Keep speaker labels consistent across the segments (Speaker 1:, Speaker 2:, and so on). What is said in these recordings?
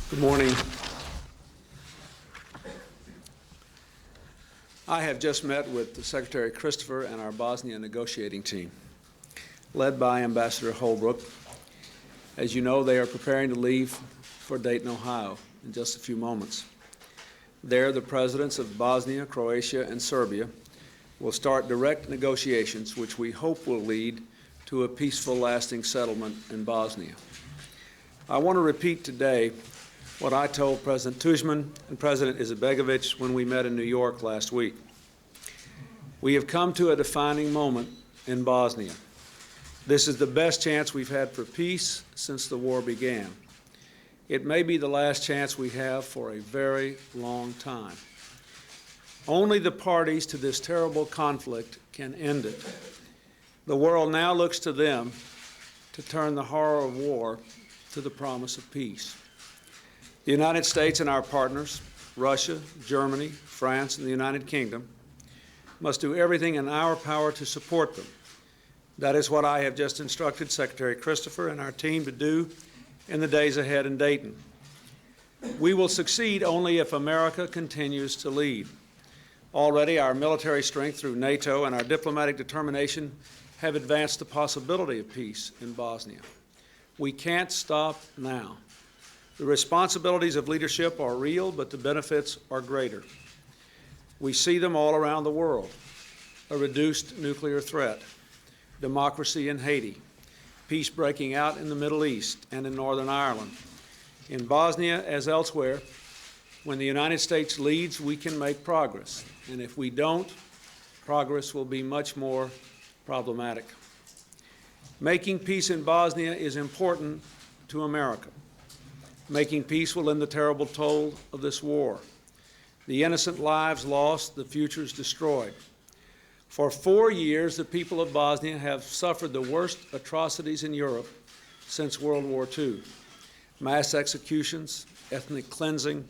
Speaker 1: Good morning. I have just met with Secretary Christopher and our Bosnia negotiating team, led by Ambassador Holbrooke. As you know, they are preparing to leave for Dayton, Ohio in just a few moments. There, the presidents of Bosnia, Croatia, and Serbia will start direct negotiations, which we hope will lead to a peaceful, lasting settlement in Bosnia. I want to repeat today what I told President Tuđman and President Izetbegović when we met in New York last week. We have come to a defining moment in Bosnia. This is the best chance we've had for peace since the war began. It may be the last chance we have for a very long time. Only the parties to this terrible conflict can end it. The world now looks to them to turn the horror of war to the promise of peace. The United States and our partners, Russia, Germany, France, and the United Kingdom, must do everything in our power to support them. That is what I have just instructed Secretary Christopher and our team to do in the days ahead in Dayton. We will succeed only if America continues to lead. Already, our military strength through NATO and our diplomatic determination have advanced the possibility of peace in Bosnia. We can't stop now. The responsibilities of leadership are real, but the benefits are greater. We see them all around the world: a reduced nuclear threat, democracy in Haiti, peace breaking out in the Middle East and in Northern Ireland. In Bosnia, as elsewhere, when the United States leads, we can make progress. And if we don't, progress will be much more problematic. Making peace in Bosnia is important to America. Making peace will end the terrible toll of this war. The innocent lives lost, the futures destroyed. For 4 years, the people of Bosnia have suffered the worst atrocities in Europe since World War II. Mass executions, ethnic cleansing,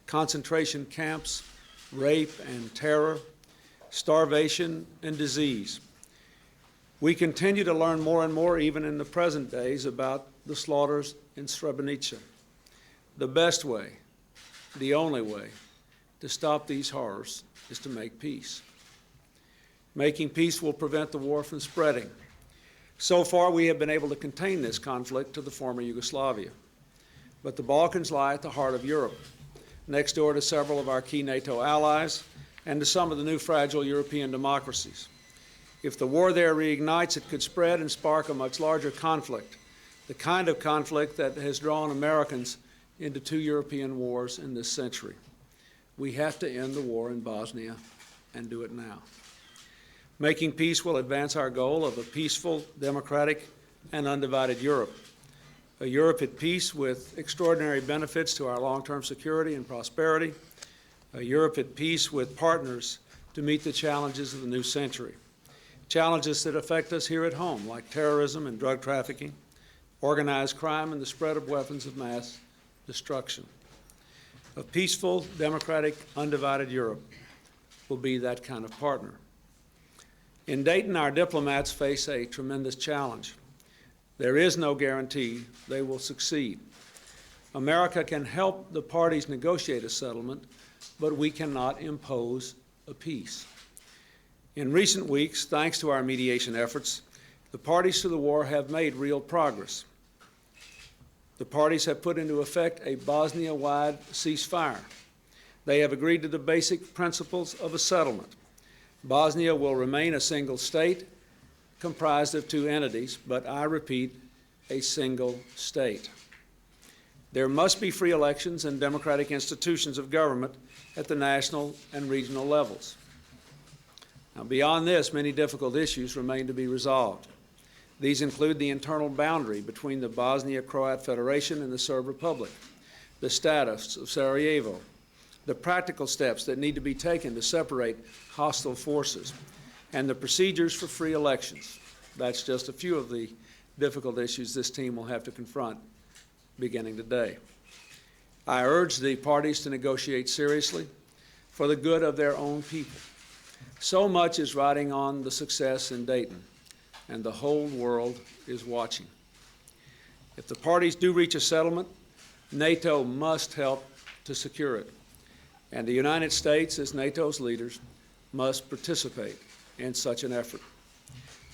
Speaker 1: concentration camps, rape and terror, starvation and disease. We continue to learn more and more, even in the present days, about the slaughters in Srebrenica. The best way, the only way, to stop these horrors is to make peace. Making peace will prevent the war from spreading. So far, we have been able to contain this conflict to the former Yugoslavia. But the Balkans lie at the heart of Europe, next door to several of our key NATO allies and to some of the new fragile European democracies. If the war there reignites, it could spread and spark a much larger conflict, the kind of conflict that has drawn Americans into 2 European wars in this century. We have to end the war in Bosnia and do it now. Making peace will advance our goal of a peaceful, democratic, and undivided Europe. A Europe at peace with extraordinary benefits to our long-term security and prosperity. A Europe at peace with partners to meet the challenges of the new century. Challenges that affect us here at home, like terrorism and drug trafficking, organized crime, and the spread of weapons of mass destruction. A peaceful, democratic, undivided Europe will be that kind of partner. In Dayton, our diplomats face a tremendous challenge. There is no guarantee they will succeed. America can help the parties negotiate a settlement, but we cannot impose a peace. In recent weeks, thanks to our mediation efforts, the parties to the war have made real progress. The parties have put into effect a Bosnia-wide ceasefire. They have agreed to the basic principles of a settlement. Bosnia will remain a single state comprised of 2 entities, but I repeat, a single state. There must be free elections and democratic institutions of government at the national and regional levels. Now, beyond this, many difficult issues remain to be resolved. These include the internal boundary between the Bosnia-Croat Federation and the Serb Republic, the status of Sarajevo, the practical steps that need to be taken to separate hostile forces, and the procedures for free elections. That's just a few of the difficult issues this team will have to confront beginning today. I urge the parties to negotiate seriously for the good of their own people. So much is riding on the success in Dayton, and the whole world is watching. If the parties do reach a settlement, NATO must help to secure it. And the United States, as NATO's leaders, must participate in such an effort.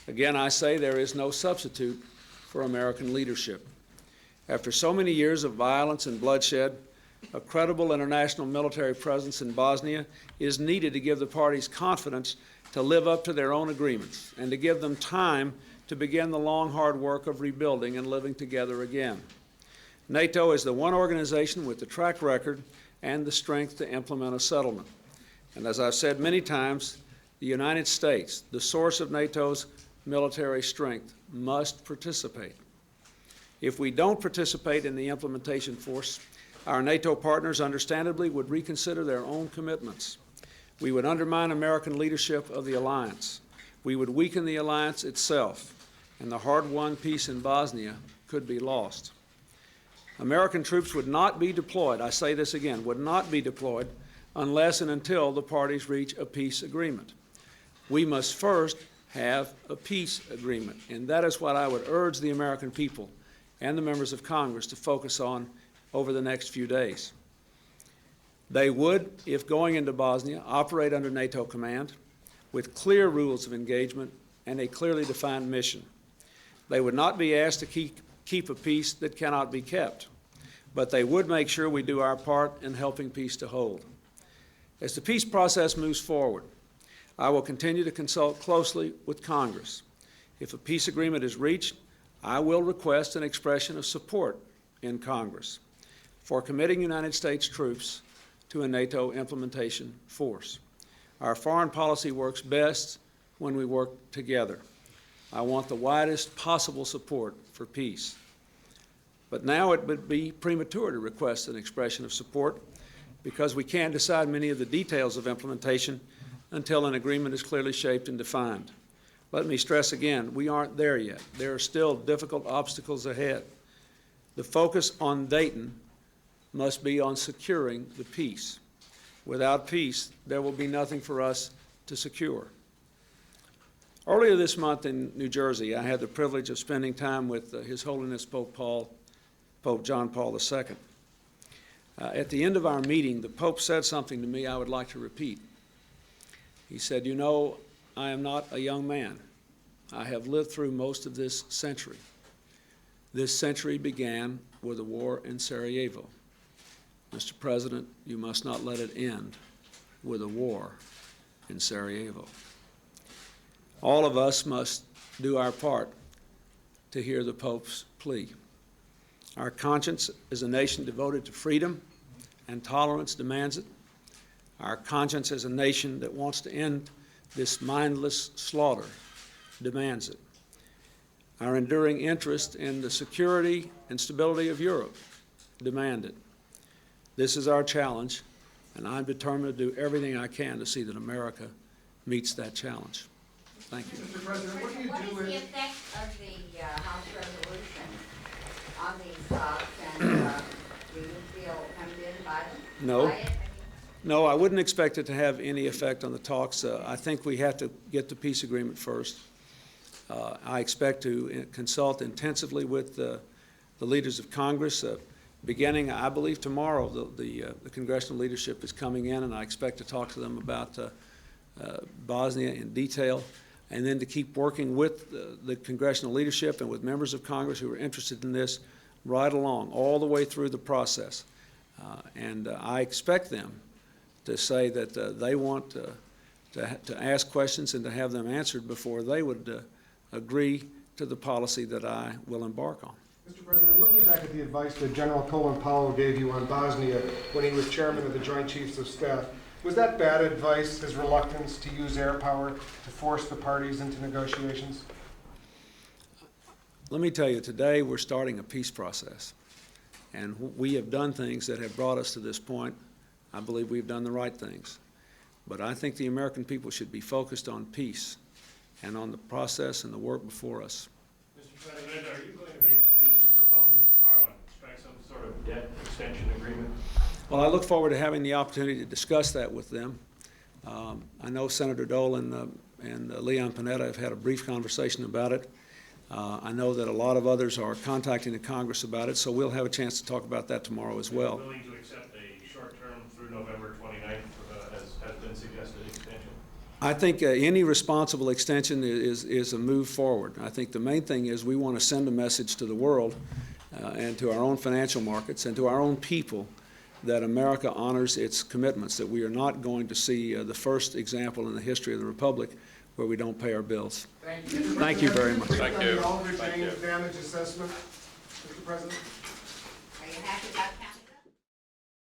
Speaker 1: Again, I say there is no substitute for American leadership. After so many years of violence and bloodshed, a credible international military presence in Bosnia is needed to give the parties confidence to live up to their own agreements and to give them time to begin the long, hard work of rebuilding and living together again. NATO is the one organization with the track record and the strength to implement a settlement. And as I've said many times, the United States, the source of NATO's military strength, must participate. If we don't participate in the implementation force, our NATO partners understandably would reconsider their own commitments. We would undermine American leadership of the alliance. We would weaken the alliance itself, and the hard-won peace in Bosnia could be lost. American troops would not be deployed, I say this again, would not be deployed unless and until the parties reach a peace agreement. We must first have a peace agreement, and that is what I would urge the American people and the members of Congress to focus on over the next few days. They would, if going into Bosnia, operate under NATO command with clear rules of engagement and a clearly defined mission. They would not be asked to keep a peace that cannot be kept, but they would make sure we do our part in helping peace to hold. As the peace process moves forward, I will continue to consult closely with Congress. If a peace agreement is reached, I will request an expression of support in Congress for committing United States troops to a NATO implementation force. Our foreign policy works best when we work together. I want the widest possible support for peace. But now it would be premature to request an expression of support because we can't decide many of the details of implementation until an agreement is clearly shaped and defined. Let me stress again, we aren't there yet. There are still difficult obstacles ahead. The focus on Dayton must be on securing the peace. Without peace, there will be nothing for us to secure. Earlier this month in New Jersey, I had the privilege of spending time with His Holiness Pope John Paul II. At the end of our meeting, the Pope said something to me I would like to repeat. He said, "You know, I am not a young man. I have lived through most of this century. This century began with a war in Sarajevo. Mr. President, you must not let it end with a war in Sarajevo." All of us must do our part to hear the Pope's plea. Our conscience as a nation devoted to freedom and tolerance demands it. Our conscience as a nation that wants to end this mindless slaughter demands it. Our enduring interest in the security and stability of Europe demand it. This is our challenge, and I'm determined to do everything I can to see that America meets that challenge. Thank you.
Speaker 2: Mr. President, what do you do
Speaker 3: What is
Speaker 2: with...
Speaker 3: the effect of the House resolution on these talks, and do you feel hemmed in by them?
Speaker 1: No.
Speaker 3: By it?
Speaker 1: No, I wouldn't expect it to have any effect on the talks. I think we have to get the peace agreement first. I expect to consult intensively with the leaders of Congress. Beginning, I believe, tomorrow, the congressional leadership is coming in, and I expect to talk to them about Bosnia in detail, and then to keep working with the congressional leadership and with members of Congress who are interested in this right along, all the way through the process. And I expect them to say that they want to ask questions and to have them answered before they would agree to the policy that I will embark on.
Speaker 2: Mr. President, looking back at the advice that General Colin Powell gave you on Bosnia when he was chairman of the Joint Chiefs of Staff, was that bad advice, his reluctance to use air power to force the parties into negotiations?
Speaker 1: Let me tell you, today we're starting a peace process, and we have done things that have brought us to this point. I believe we've done the right things, but I think the American people should be focused on peace and on the process and the work before us.
Speaker 4: Mr. President, are you going to make peace with Republicans tomorrow and strike some sort of debt extension agreement?
Speaker 1: Well, I look forward to having the opportunity to discuss that with them. I know Senator Dole and Leon Panetta have had a brief conversation about it. I know that a lot of others are contacting the Congress about it, so we'll have a chance to talk about that tomorrow as well.
Speaker 4: Are you willing to accept a short-term through November 29th, as has been suggested, extension?
Speaker 1: I think any responsible extension is a move forward. I think the main thing is we want to send a message to the world and to our own financial markets and to our own people that America honors its commitments, that we are not going to see the first example in the history of the Republic where we don't pay our bills.
Speaker 2: Thank you.
Speaker 1: Thank you very much.
Speaker 2: Thank you. On the Oliver James damage assessment, Mr. President.
Speaker 3: Are you happy about